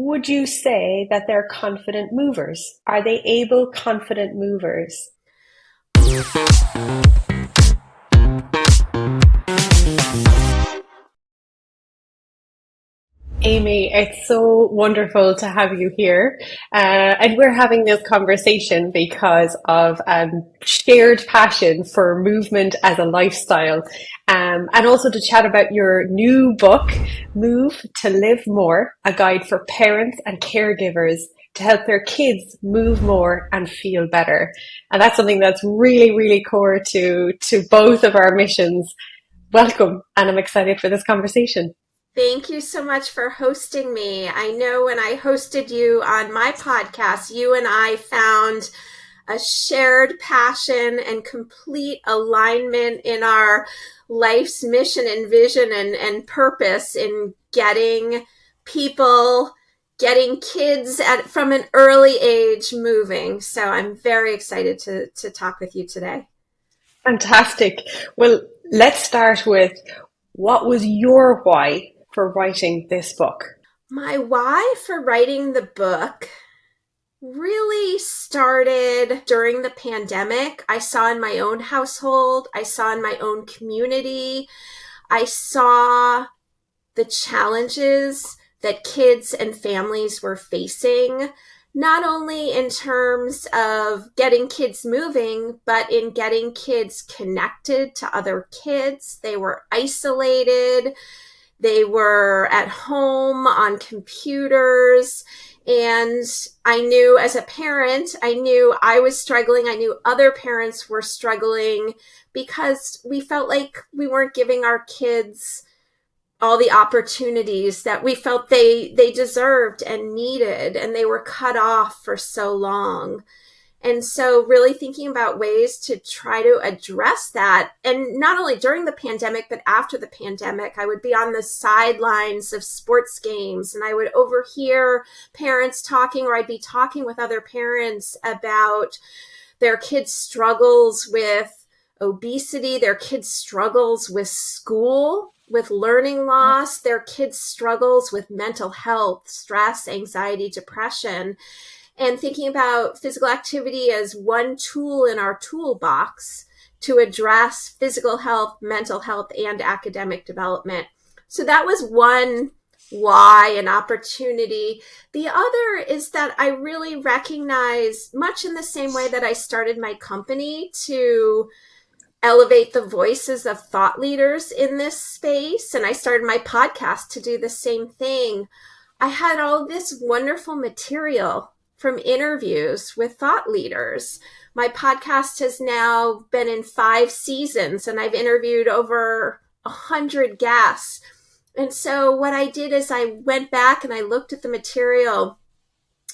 would you say that they're confident movers? Are they able, confident movers? Amy, it's so wonderful to have you here. And we're having this conversation because of shared passion for movement as a lifestyle. And also to chat about your new book, Move to Live More, a guide for parents and caregivers to help their kids move more and feel better. And that's something that's really, really core to both of our missions. Welcome, and I'm excited for this conversation. Thank you so much for hosting me. I know when I hosted you on my podcast, you and I found a shared passion and complete alignment in our life's mission and vision and purpose in people, getting kids from an early age moving. So I'm very excited to talk with you today. Fantastic. Well, let's start with what was your why for writing this book? My why for writing the book really started during the pandemic. I saw in my own household, I saw in my own community, I saw the challenges that kids and families were facing, not only in terms of getting kids moving, but in getting kids connected to other kids. They were isolated. They were at home on computers. And I knew as a parent, I knew I was struggling. I knew other parents were struggling because we felt like we weren't giving our kids all the opportunities that we felt they deserved and needed, and they were cut off for so long. And so really thinking about ways to try to address that. And not only during the pandemic, but after the pandemic, I would be on the sidelines of sports games and I would overhear parents talking, or I'd be talking with other parents about their kids' struggles with obesity, their kids' struggles with school, with learning loss, their kids' struggles with mental health, stress, anxiety, depression. And thinking about physical activity as one tool in our toolbox to address physical health, mental health, and academic development. So that was one why, an opportunity. The other is that I really recognize, much in the same way that I started my company to elevate the voices of thought leaders in this space, and I started my podcast to do the same thing. I had all this wonderful material from interviews with thought leaders. My podcast has now been in 5 seasons and I've interviewed over 100 guests. And so what I did is I went back and I looked at the material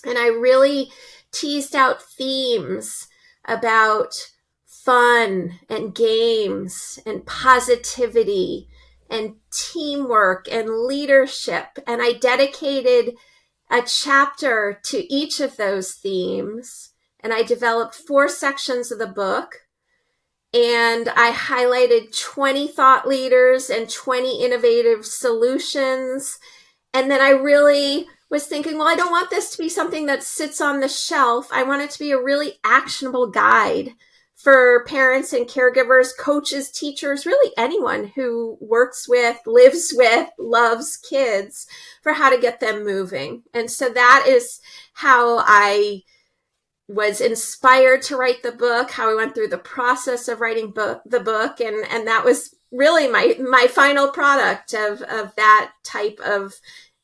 and I really teased out themes about fun and games and positivity and teamwork and leadership. And I dedicated a chapter to each of those themes. And I developed 4 sections of the book. And I highlighted 20 thought leaders and 20 innovative solutions. And then I really was thinking, well, I don't want this to be something that sits on the shelf. I want it to be a really actionable guide for parents and caregivers, coaches, teachers, really anyone who works with, lives with, loves kids, for how to get them moving. And so that is how I was inspired to write the book, how I went through the process of writing the book. And that was really my final product of that type of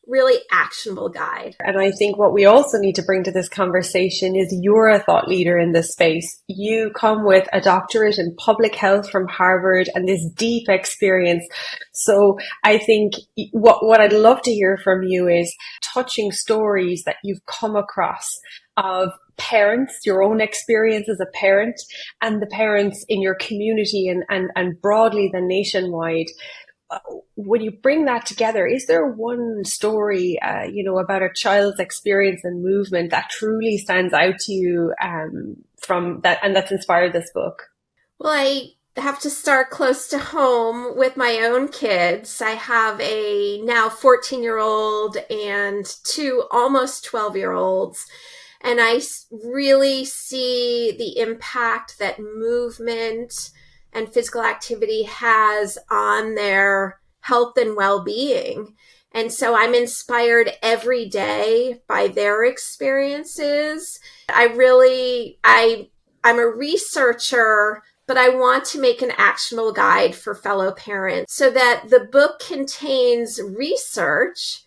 really actionable guide. And I think what we also need to bring to this conversation is you're a thought leader in this space. You come with a doctorate in public health from Harvard and this deep experience. So I think what I'd love to hear from you is touching stories that you've come across of parents, your own experience as a parent, and the parents in your community and broadly the nationwide. When you bring that together, is there one story, about a child's experience and movement that truly stands out to you from that and that's inspired this book? Well, have to start close to home with my own kids. I have a now 14-year-old and two almost 12-year-olds. And I really see the impact that movement and physical activity has on their health and well being. And so I'm inspired every day by their experiences. I'm a researcher, but I want to make an actionable guide for fellow parents so that the book contains research,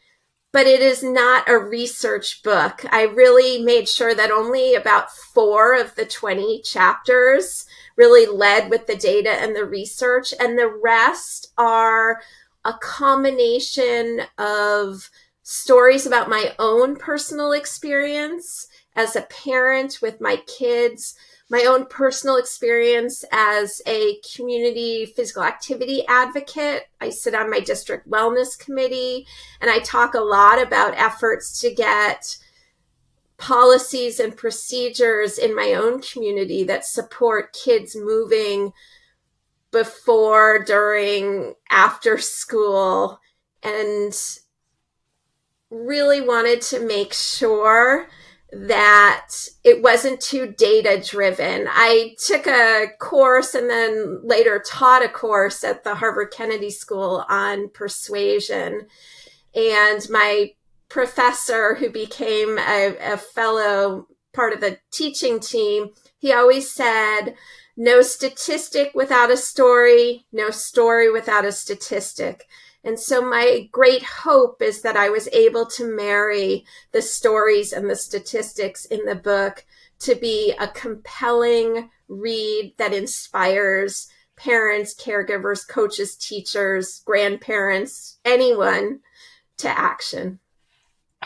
but it is not a research book. I really made sure that only about 4 of the 20 chapters really led with the data and the research, and the rest are a combination of stories about my own personal experience as a parent with my kids, my own personal experience as a community physical activity advocate. I sit on my district wellness committee, and I talk a lot about efforts to get policies and procedures in my own community that support kids moving before, during, after school, and really wanted to make sure that it wasn't too data driven. I took a course and then later taught a course at the Harvard Kennedy School on persuasion. And my professor, who became a fellow part of the teaching team, he always said, no statistic without a story, no story without a statistic. And so my great hope is that I was able to marry the stories and the statistics in the book to be a compelling read that inspires parents, caregivers, coaches, teachers, grandparents, anyone to action.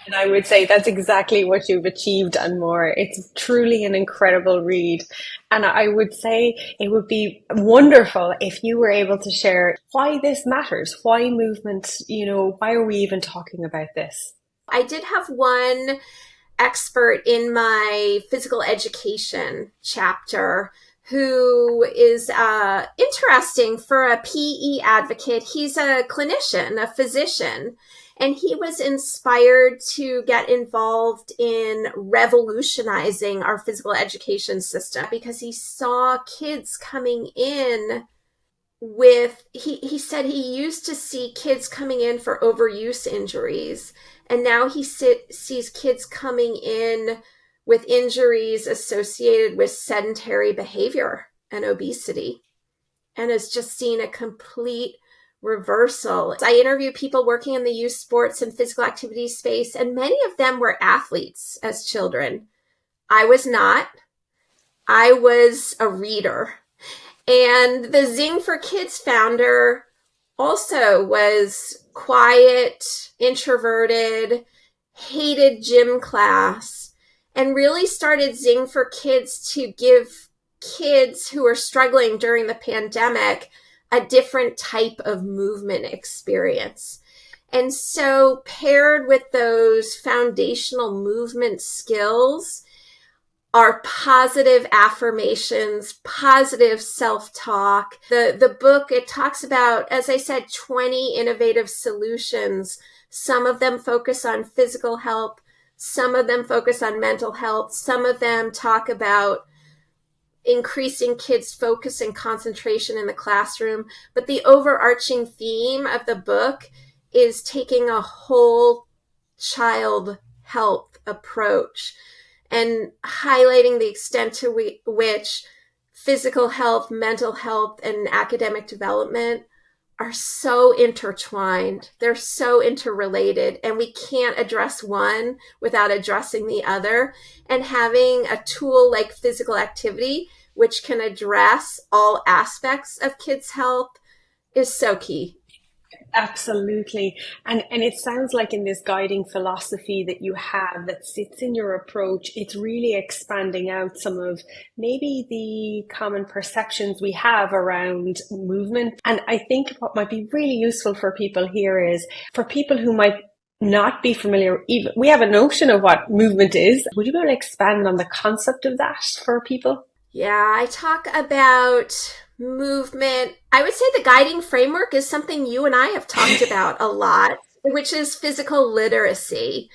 And I would say that's exactly what you've achieved and more. It's truly an incredible read. And I would say it would be wonderful if you were able to share why this matters, why movement, why are we even talking about this? I did have one expert in my physical education chapter who is interesting for a PE advocate. He's a clinician, a physician, and he was inspired to get involved in revolutionizing our physical education system because he saw kids coming in with he said he used to see kids coming in for overuse injuries, and now sees kids coming in with injuries associated with sedentary behavior and obesity, and has just seen a complete reversal. I interview people working in the youth sports and physical activity space, and many of them were athletes as children. I was not. I was a reader. And the Zing for Kids founder also was quiet, introverted, hated gym class, and really started Zing for Kids to give kids who are struggling during the pandemic a different type of movement experience. And so, paired with those foundational movement skills, are positive affirmations, positive self-talk. The book, it talks about, as I said, 20 innovative solutions. Some of them focus on physical health. Some of them focus on mental health. Some of them talk about increasing kids' focus and concentration in the classroom. But the overarching theme of the book is taking a whole child health approach and highlighting the extent to which physical health, mental health, and academic development are so intertwined. They're so interrelated, and we can't address one without addressing the other. And having a tool like physical activity, which can address all aspects of kids' health, is so key. Absolutely. And it sounds like in this guiding philosophy that you have that sits in your approach, it's really expanding out some of maybe the common perceptions we have around movement. And I think what might be really useful for people here is for people who might not be familiar, even we have a notion of what movement is. Would you be able to expand on the concept of that for people? Yeah, I talk about movement. I would say the guiding framework is something you and I have talked about a lot, which is physical literacy,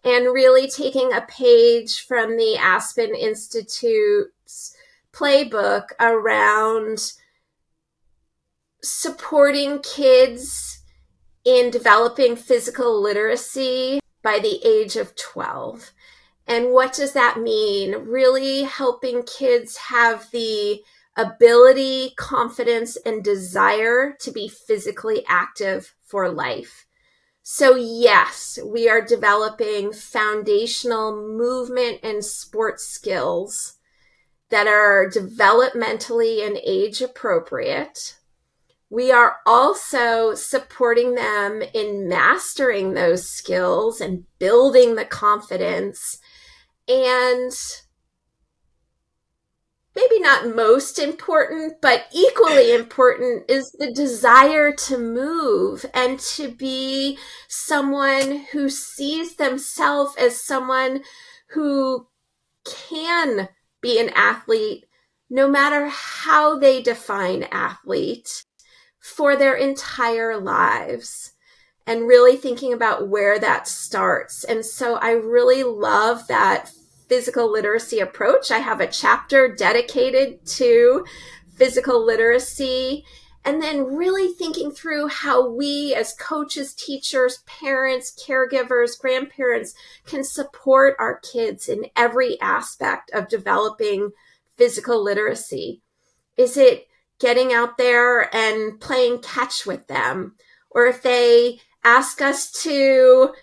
and really taking a page from the Aspen Institute's playbook around supporting kids in developing physical literacy by the age of 12. And what does that mean? Really helping kids have the ability, confidence, and desire to be physically active for life. So, yes, we are developing foundational movement and sports skills that are developmentally and age appropriate. We are also supporting them in mastering those skills and building the confidence. And maybe not most important, but equally important is the desire to move and to be someone who sees themselves as someone who can be an athlete, no matter how they define athlete, for their entire lives, and really thinking about where that starts. And so I really love that physical literacy approach. I have a chapter dedicated to physical literacy. And then really thinking through how we as coaches, teachers, parents, caregivers, grandparents can support our kids in every aspect of developing physical literacy. Is it getting out there and playing catch with them? Or if they ask us to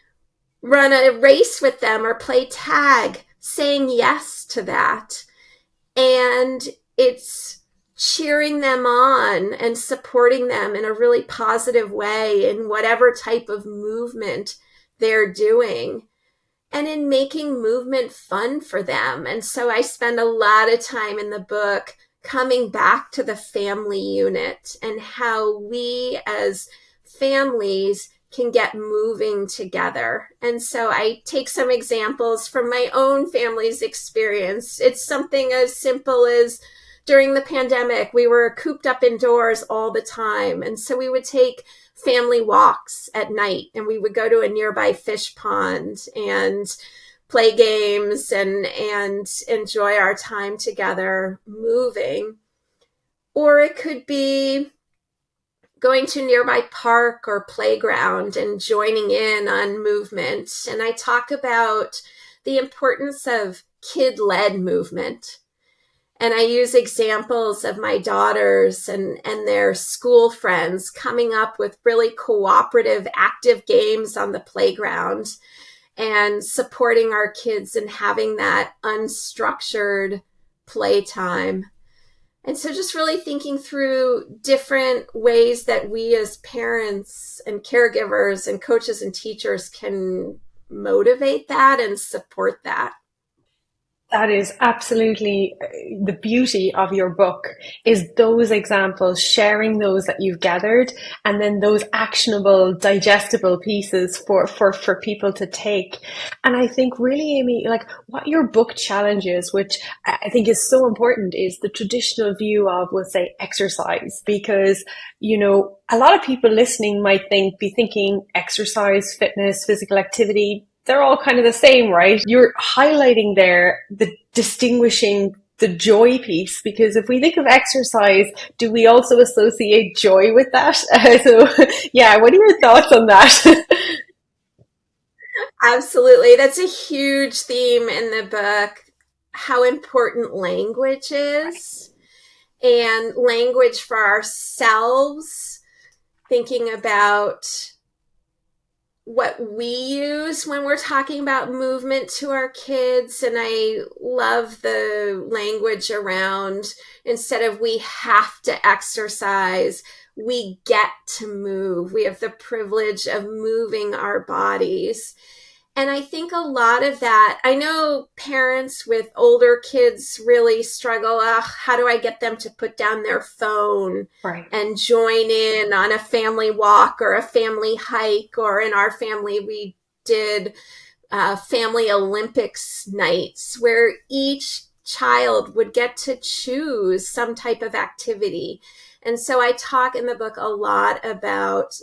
run a race with them or play tag, saying yes to that. And it's cheering them on and supporting them in a really positive way in whatever type of movement they're doing, and in making movement fun for them. And so I spend a lot of time in the book coming back to the family unit and how we as families can get moving together. And so I take some examples from my own family's experience. It's something as simple as during the pandemic, we were cooped up indoors all the time. And so we would take family walks at night, and we would go to a nearby fish pond and play games and enjoy our time together moving. Or it could be going to a nearby park or playground and joining in on movement. And I talk about the importance of kid-led movement. And I use examples of my daughters and their school friends coming up with really cooperative, active games on the playground and supporting our kids and having that unstructured playtime. And so just really thinking through different ways that we as parents and caregivers and coaches and teachers can motivate that and support that. That is absolutely the beauty of your book is those examples, sharing those that you've gathered, and then those actionable, digestible pieces for people to take. And I think really, Amy, like what your book challenges, which I think is so important, is the traditional view of, we'll say, exercise, because, you know, a lot of people listening might be thinking exercise, fitness, physical activity, they're all kind of the same, right? You're highlighting there the distinguishing the joy piece, because if we think of exercise, do we also associate joy with that? Yeah, what are your thoughts on that? Absolutely. That's a huge theme in the book, how important language is, and language for ourselves, thinking about what we use when we're talking about movement to our kids. And I love the language around, instead of we have to exercise, we get to move. We have the privilege of moving our bodies. And I think a lot of that, I know parents with older kids really struggle. How do I get them to put down their phone Right. and join in on a family walk or a family hike? Or in our family, we did family Olympics nights where each child would get to choose some type of activity. And so I talk in the book a lot about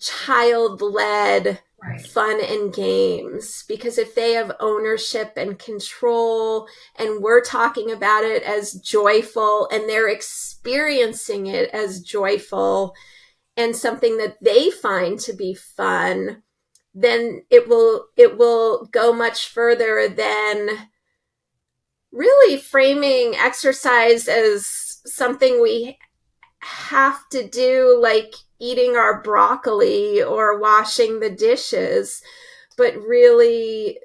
child-led fun and games, because if they have ownership and control, and we're talking about it as joyful and they're experiencing it as joyful and something that they find to be fun, then it will go much further than really framing exercise as something we have to do, like eating our broccoli or washing the dishes, but really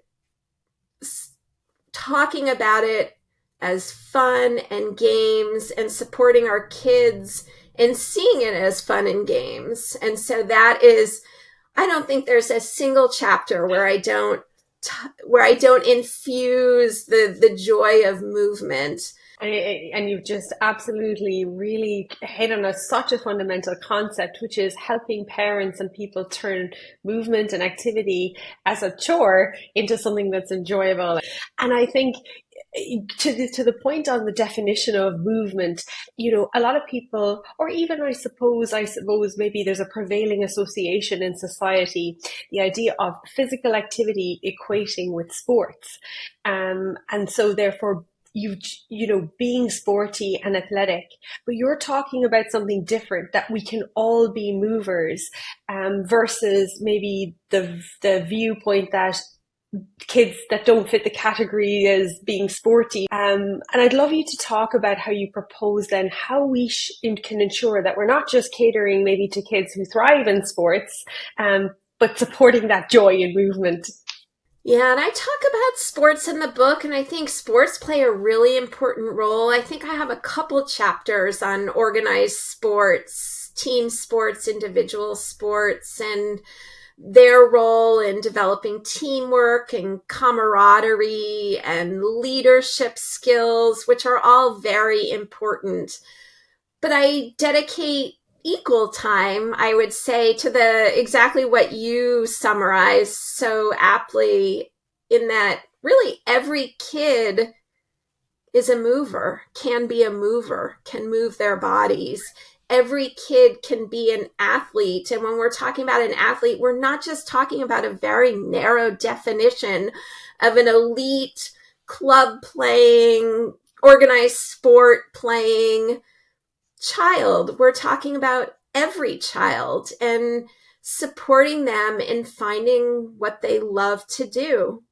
talking about it as fun and games and supporting our kids and seeing it as fun and games. And so that is, I don't think there's a single chapter where I don't infuse the joy of movement. And you've just absolutely really hit on such a fundamental concept, which is helping parents and people turn movement and activity as a chore into something that's enjoyable. And I think to the point on the definition of movement, a lot of people, or even I suppose maybe there's a prevailing association in society, the idea of physical activity equating with sports. And so therefore being sporty and athletic, but you're talking about something different, that we can all be movers, versus maybe the viewpoint that kids that don't fit the category as being sporty. And I'd love you to talk about how you propose then how we can ensure that we're not just catering maybe to kids who thrive in sports, but supporting that joy in movement. Yeah, and I talk about sports in the book, and I think sports play a really important role. I think I have a couple chapters on organized sports, team sports, individual sports, and their role in developing teamwork and camaraderie and leadership skills, which are all very important. But I dedicate equal time, I would say, to the exactly what you summarized so aptly, in that really every kid is a mover, can be a mover, can move their bodies. Every kid can be an athlete. And when we're talking about an athlete, we're not just talking about a very narrow definition of an elite club playing, organized sport playing child. We're talking about every child and supporting them in finding what they love to do.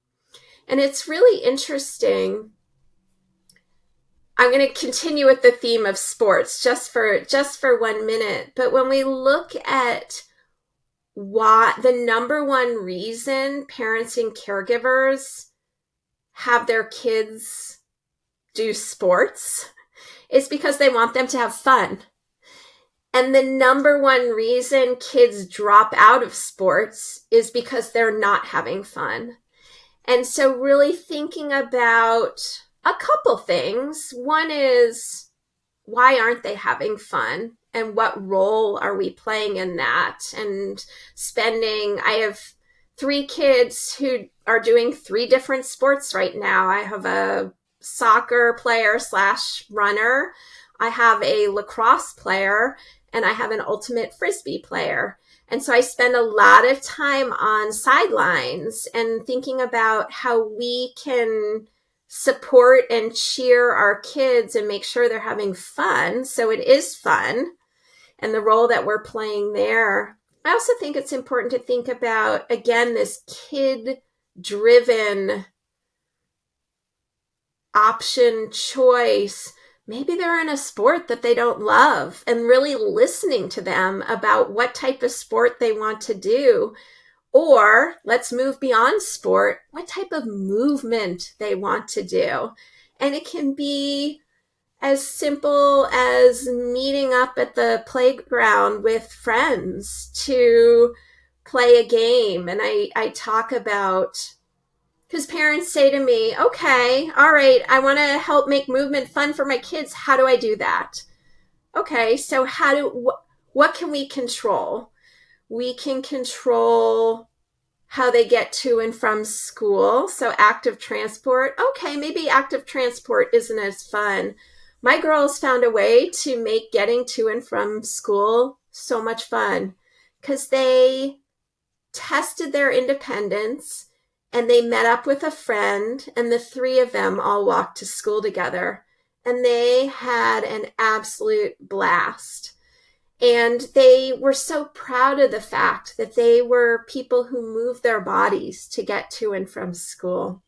And it's really interesting. I'm going to continue with the theme of sports just for 1 minute. But when we look at why the number one reason parents and caregivers have their kids do sports is because they want them to have fun. And the number one reason kids drop out of sports is because they're not having fun. And so really thinking about a couple things. One is, why aren't they having fun? And what role are we playing in that? And I have 3 kids who are doing 3 different sports right now. I have a soccer player / runner. I have a lacrosse player, and I have an ultimate frisbee player. And so I spend a lot of time on sidelines and thinking about how we can support and cheer our kids and make sure they're having fun. So it is fun, and the role that we're playing there. I also think it's important to think about, again, this kid-driven option choice. Maybe they're in a sport that they don't love, and really listening to them about what type of sport they want to do. Or let's move beyond sport, what type of movement they want to do. And it can be as simple as meeting up at the playground with friends to play a game. And I talk about, because parents say to me, okay, all right, I want to help make movement fun for my kids. How do I do that? Okay, so what can we control? We can control how they get to and from school. So active transport, okay, maybe active transport isn't as fun. My girls found a way to make getting to and from school so much fun because they tested their independence and they met up with a friend, and the three of them all walked to school together. And they had an absolute blast. And they were so proud of the fact that they were people who moved their bodies to get to and from school.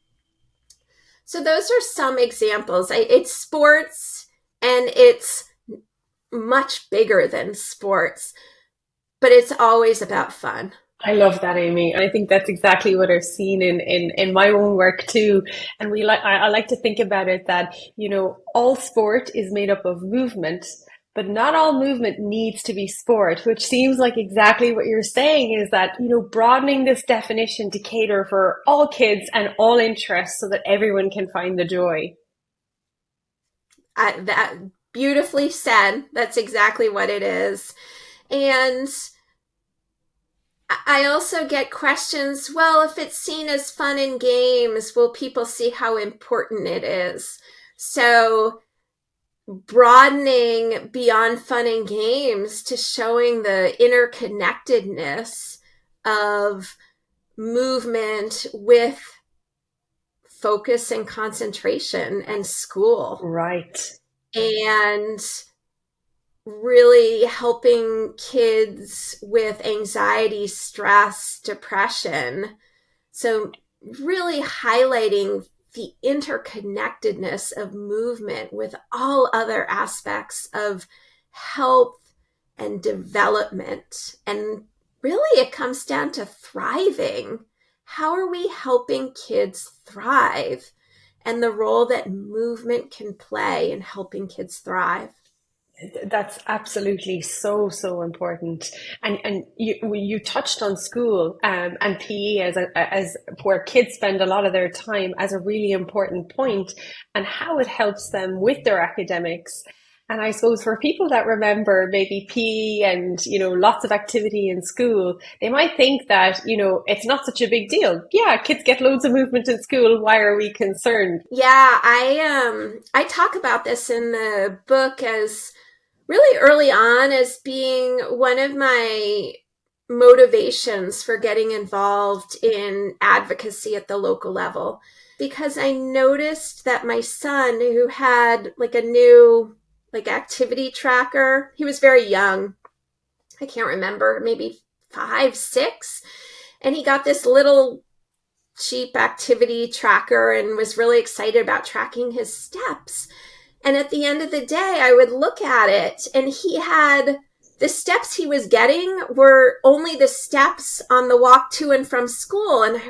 So, those are some examples. It's sports, and it's much bigger than sports, but it's always about fun. I love that, Amy. I think that's exactly what I've seen in my own work too. And I like to think about it that, all sport is made up of movement, but not all movement needs to be sport, which seems like exactly what you're saying is that, broadening this definition to cater for all kids and all interests so that everyone can find the joy. That beautifully said. That's exactly what it is. And I also get questions, well, if it's seen as fun and games, will people see how important it is? So, broadening beyond fun and games to showing the interconnectedness of movement with focus and concentration and school, Right. and really helping kids with anxiety, stress, depression. So, really highlighting the interconnectedness of movement with all other aspects of health and development. And really, it comes down to thriving. How are we helping kids thrive? And the role that movement can play in helping kids thrive. That's absolutely so important. And you touched on school and PE as where kids spend a lot of their time as a really important point and how it helps them with their academics. And I suppose for people that remember maybe PE and, lots of activity in school, they might think that, it's not such a big deal. Yeah, kids get loads of movement in school. Why are we concerned? Yeah, I talk about this in the book as really early on as being one of my motivations for getting involved in advocacy at the local level, because I noticed that my son, who had like a new activity tracker, he was very young. I can't remember, maybe 5, 6, and he got this little cheap activity tracker and was really excited about tracking his steps. And at the end of the day, I would look at it, and he had the steps he was getting were only the steps on the walk to and from school. And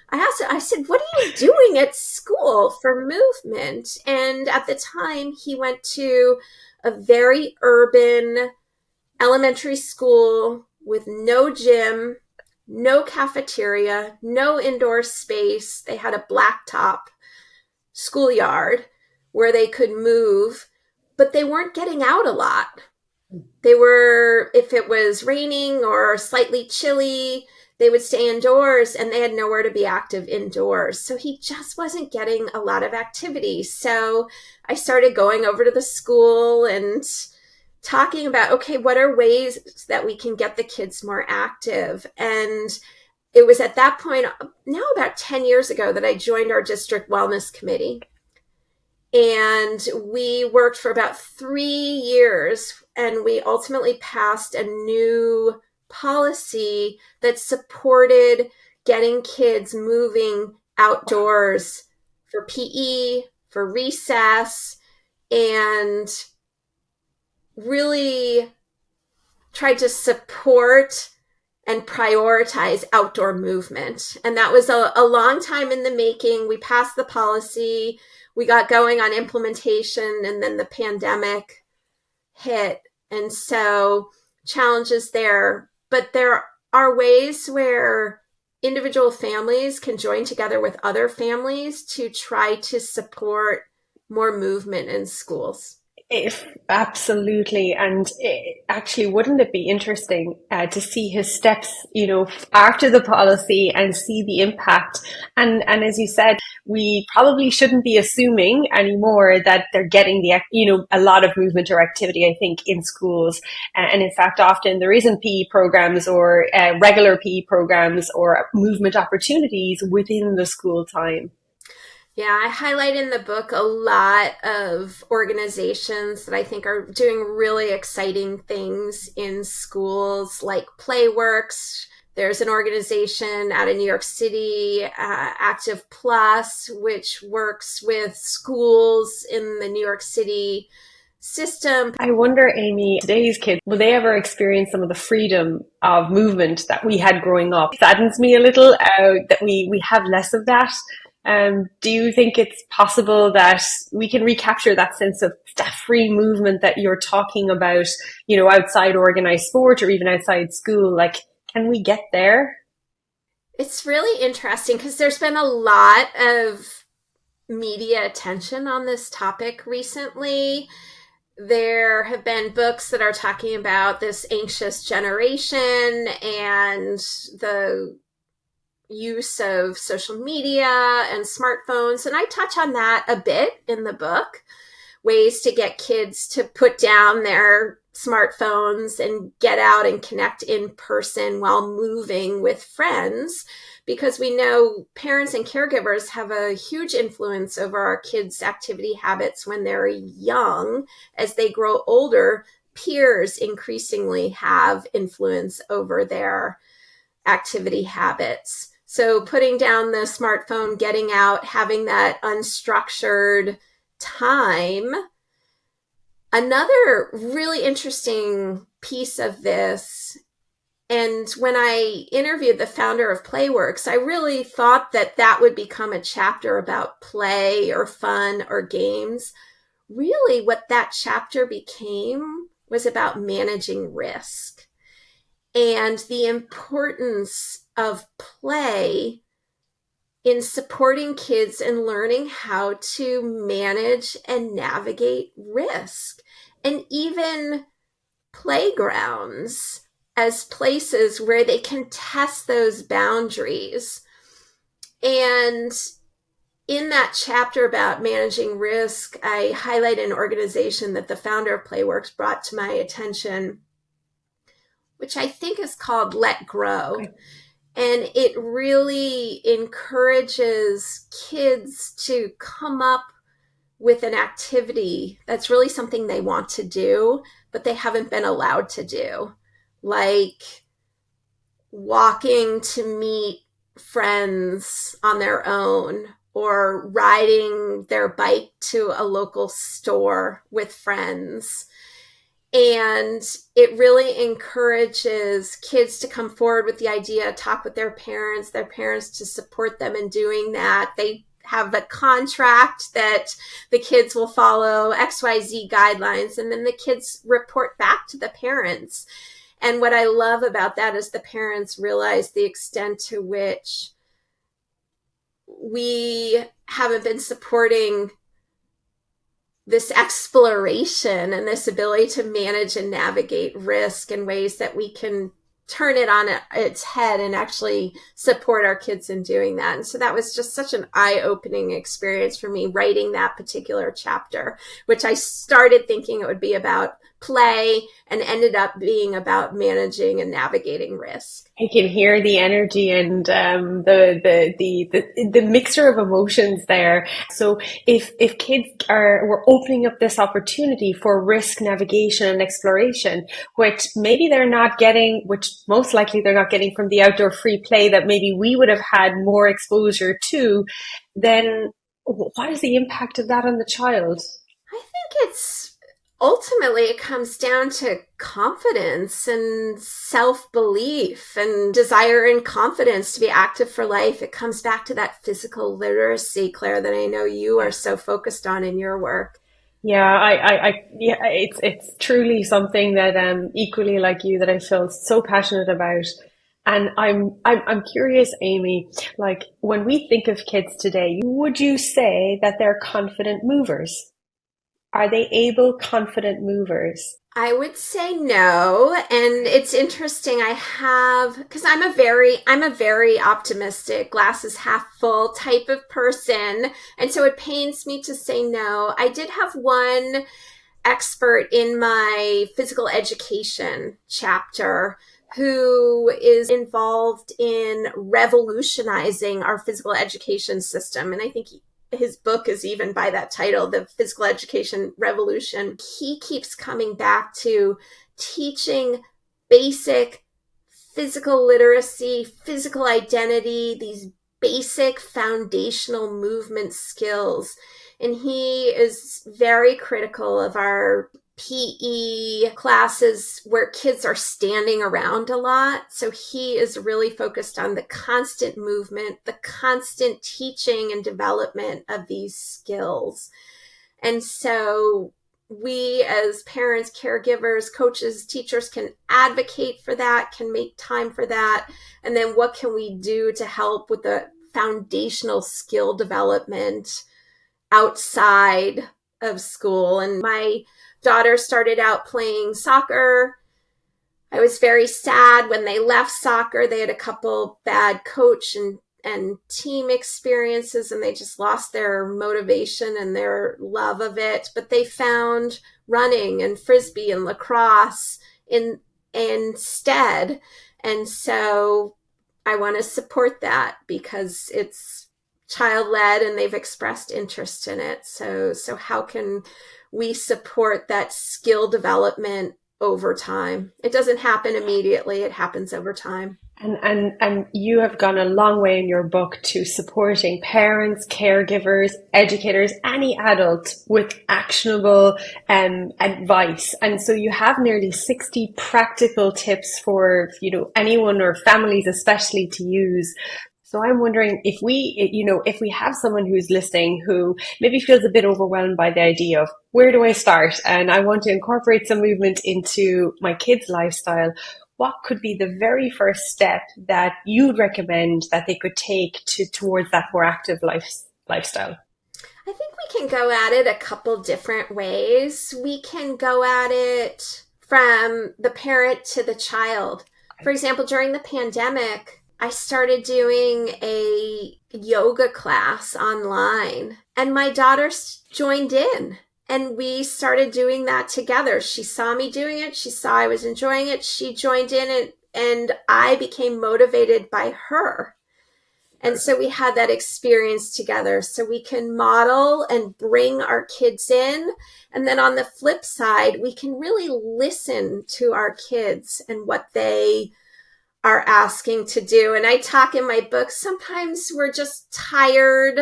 I asked him, I said, what are you doing at school for movement? And at the time, he went to a very urban elementary school with no gym, no cafeteria, no indoor space. They had a blacktop schoolyard where they could move, but they weren't getting out a lot. They were, if it was raining or slightly chilly, they would stay indoors, and they had nowhere to be active indoors. So he just wasn't getting a lot of activity. So I started going over to the school and talking about, okay, what are ways that we can get the kids more active? And it was at that point, now about 10 years ago, that I joined our district wellness committee. And we worked for about 3 years, and we ultimately passed a new policy that supported getting kids moving outdoors for PE, for recess, and really tried to support and prioritize outdoor movement. And that was a long time in the making. We passed the policy, we got going on implementation, and then the pandemic hit. And so challenges there. But there are ways where individual families can join together with other families to try to support more movement in schools. If absolutely, and actually, wouldn't it be interesting to see his steps, after the policy and see the impact? And as you said, we probably shouldn't be assuming anymore that they're getting a lot of movement or activity. I think in schools, and in fact, often there isn't PE programs or regular PE programs or movement opportunities within the school time. Yeah, I highlight in the book a lot of organizations that I think are doing really exciting things in schools, like Playworks. There's an organization out of New York City, Active Plus, which works with schools in the New York City system. I wonder, Amy, today's kids, will they ever experience some of the freedom of movement that we had growing up? It saddens me a little that we have less of that. Do you think it's possible that we can recapture that sense of that free movement that you're talking about, outside organized sport or even outside school? Like, can we get there? It's really interesting because there's been a lot of media attention on this topic recently. There have been books that are talking about this anxious generation and the use of social media and smartphones. And I touch on that a bit in the book, ways to get kids to put down their smartphones and get out and connect in person while moving with friends, because we know parents and caregivers have a huge influence over our kids' activity habits when they're young. As they grow older, peers increasingly have influence over their activity habits. So putting down the smartphone, getting out, having that unstructured time. Another really interesting piece of this, and when I interviewed the founder of Playworks, I really thought that that would become a chapter about play or fun or games. Really, what that chapter became was about managing risk and the importance of play in supporting kids and learning how to manage and navigate risk. And even playgrounds as places where they can test those boundaries. And in that chapter about managing risk, I highlight an organization that the founder of Playworks brought to my attention, which I think is called Let Grow. Okay. And it really encourages kids to come up with an activity that's really something they want to do, but they haven't been allowed to do, like walking to meet friends on their own or riding their bike to a local store with friends. And it really encourages kids to come forward with the idea, talk with their parents to support them in doing that. They have the contract that the kids will follow XYZ guidelines, and then the kids report back to the parents. And what I love about that is the parents realize the extent to which we haven't been supporting this exploration and this ability to manage and navigate risk in ways that we can turn it on its head and actually support our kids in doing that. And so that was just such an eye-opening experience for me writing that particular chapter, which I started thinking it would be about play and ended up being about managing and navigating risk. I can hear the energy and the mixture of emotions there. So if kids we're opening up this opportunity for risk navigation and exploration, which maybe they're not getting, which most likely they're not getting from the outdoor free play that maybe we would have had more exposure to, then what is the impact of that on the child? I think it's ultimately it comes down to confidence and self-belief and desire and confidence to be active for life. It comes back to that physical literacy, Claire, that I know you are so focused on in your work. Yeah, yeah, it's truly something that equally like you that I feel so passionate about. And I'm curious, Amy, like when we think of kids today, would you say that they're confident movers? Are they able, confident movers? I would say no. And it's interesting. I have, because I'm a very optimistic, glasses half full type of person. And so it pains me to say no. I did have one expert in my physical education chapter who is involved in revolutionizing our physical education system. And I think his book is even by that title, The Physical Education Revolution. He keeps coming back to teaching basic physical literacy, physical identity, these basic foundational movement skills. And he is very critical of our PE classes where kids are standing around a lot. So he is really focused on the constant movement, the constant teaching and development of these skills. And so we as parents, caregivers, coaches, teachers can advocate for that, can make time for that. And then what can we do to help with the foundational skill development outside of school? And my daughter started out playing soccer. I was very sad when they left soccer. They had a couple bad coach and team experiences, and they just lost their motivation and their love of it. But they found running and frisbee and lacrosse instead. And so I want to support that because it's child led and they've expressed interest in it. So how can we support that skill development over time? It doesn't happen immediately, it happens over time. And you have gone a long way in your book to supporting parents, caregivers, educators, any adult with actionable advice. And so you have nearly 60 practical tips for, anyone or families especially to use. So I'm wondering if we have someone who's listening who maybe feels a bit overwhelmed by the idea of where do I start? And I want to incorporate some movement into my kids' lifestyle. What could be the very first step that you'd recommend that they could take towards that more active lifestyle? I think we can go at it a couple different ways. We can go at it from the parent to the child. For example, during the pandemic, I started doing a yoga class online, and my daughter joined in. And we started doing that together. She saw me doing it. She saw I was enjoying it. She joined in, and I became motivated by her. And so we had that experience together. So we can model and bring our kids in. And then on the flip side, we can really listen to our kids and what they are asking to do. And I talk in my book, sometimes we're just tired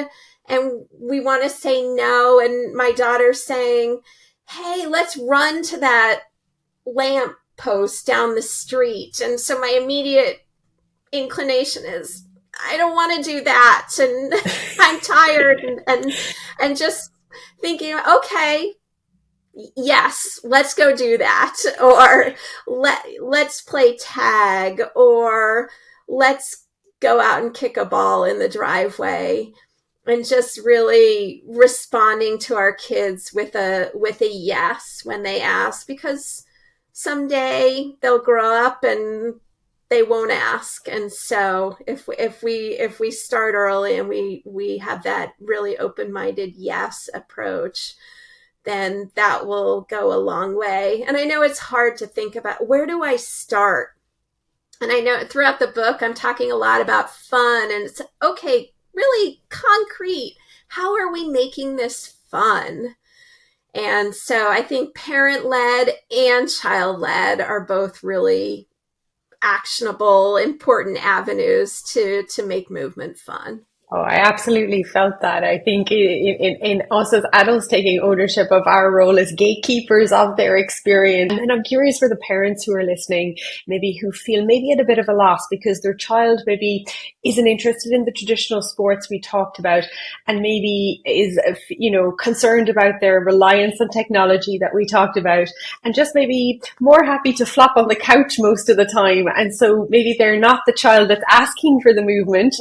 and we want to say no. And my daughter's saying, hey, let's run to that lamp post down the street. And so my immediate inclination is, I don't want to do that. And I'm tired and just thinking, okay, yes, let's go do that. Or let's play tag, or let's go out and kick a ball in the driveway. And just really responding to our kids with a yes when they ask, because someday they'll grow up and they won't ask. And so if we start early and we have that really open-minded yes approach, then that will go a long way. And I know it's hard to think about, where do I start? And I know throughout the book, I'm talking a lot about fun, and it's okay, really concrete. How are we making this fun? And so I think parent-led and child-led are both really actionable, important avenues to make movement fun. Oh, I absolutely felt that. I think in us as adults taking ownership of our role as gatekeepers of their experience. And I'm curious for the parents who are listening, maybe who feel maybe at a bit of a loss because their child maybe isn't interested in the traditional sports we talked about, and maybe is, concerned about their reliance on technology that we talked about, and just maybe more happy to flop on the couch most of the time. And so maybe they're not the child that's asking for the movement.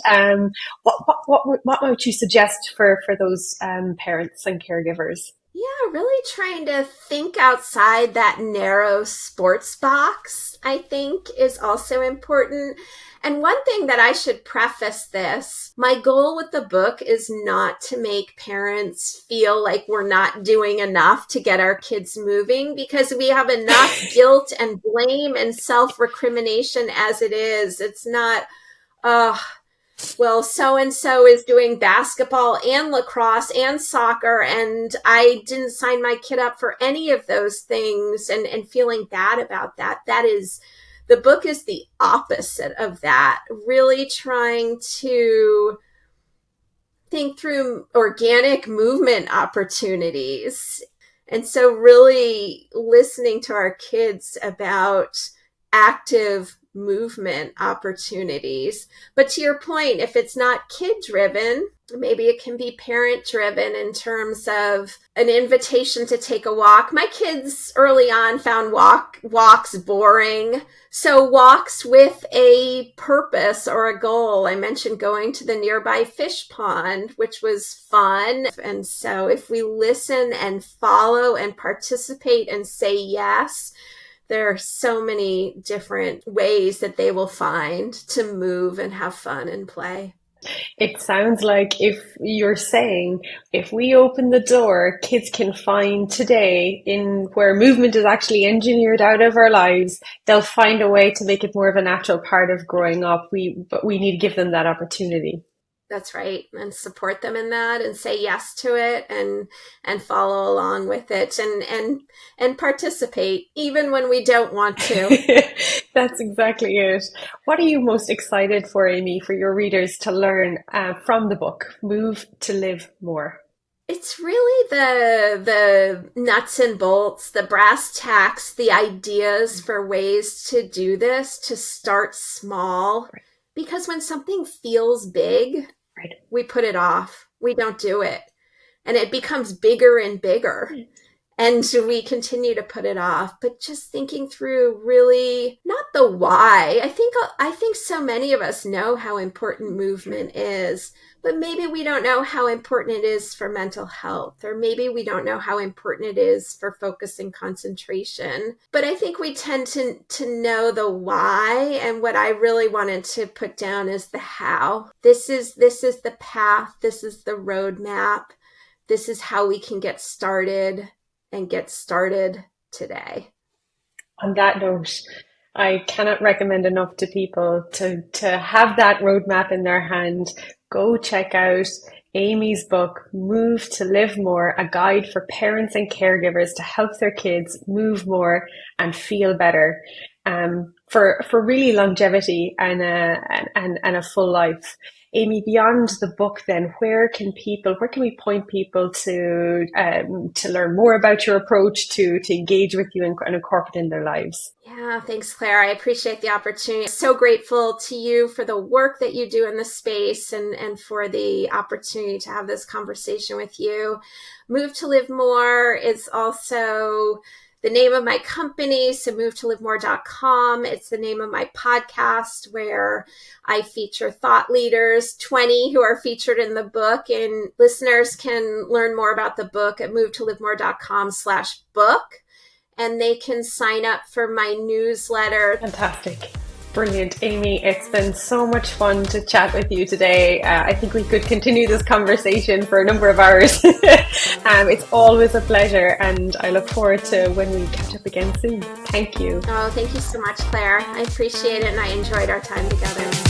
What might you suggest for those parents and caregivers? Yeah, really trying to think outside that narrow sports box, I think, is also important. And one thing that I should preface this, my goal with the book is not to make parents feel like we're not doing enough to get our kids moving, because we have enough guilt and blame and self recrimination as it is. It's not, oh, well, so and so is doing basketball and lacrosse and soccer, and I didn't sign my kid up for any of those things, and feeling bad about that. That is, the book is the opposite of that. Really trying to think through organic movement opportunities. And so, really listening to our kids about active movement opportunities. But to your point, if it's not kid driven, maybe it can be parent driven in terms of an invitation to take a walk. My kids early on found walks boring. So walks with a purpose or a goal. I mentioned going to the nearby fish pond, which was fun. And so if we listen and follow and participate and say yes, there are so many different ways that they will find to move and have fun and play. It sounds like if you're saying if we open the door, kids can find today in where movement is actually engineered out of our lives, they'll find a way to make it more of a natural part of growing up. But we need to give them that opportunity. That's right. And support them in that and say yes to it, and follow along with it, and participate even when we don't want to. That's exactly it. What are you most excited for, Amy, for your readers to learn from the book, Move to Live More? It's really the nuts and bolts, the brass tacks, the ideas for ways to do this, to start small. Right. Because when something feels big, Right. we put it off. We don't do it. And it becomes bigger and bigger. And so we continue to put it off. But just thinking through, really not the why. I think so many of us know how important movement is, but maybe we don't know how important it is for mental health, or maybe we don't know how important it is for focus and concentration. But I think we tend to know the why, and what I really wanted to put down is the how. This is the path, this is the roadmap. This is how we can get started, and get started today. On that note, I cannot recommend enough to people to have that roadmap in their hand. Go check out Amy's book, Move to Live More, a guide for parents and caregivers to help their kids move more and feel better, for really longevity and a full life. Amy, beyond the book, then, where can we point people to learn more about your approach, to engage with you and incorporate in their lives? Yeah, thanks, Claire. I appreciate the opportunity. So grateful to you for the work that you do in the space, and for the opportunity to have this conversation with you. Move to Live More is also the name of my company, so movetolivemore.com. It's the name of my podcast, where I feature thought leaders, 20 who are featured in the book, and listeners can learn more about the book at movetolivemore.com/book. And they can sign up for my newsletter. Fantastic. Brilliant, Amy. It's been so much fun to chat with you today. I think we could continue this conversation for a number of hours. It's always a pleasure, and I look forward to when we catch up again soon. Thank you. Oh, thank you so much, Claire. I appreciate it, and I enjoyed our time together.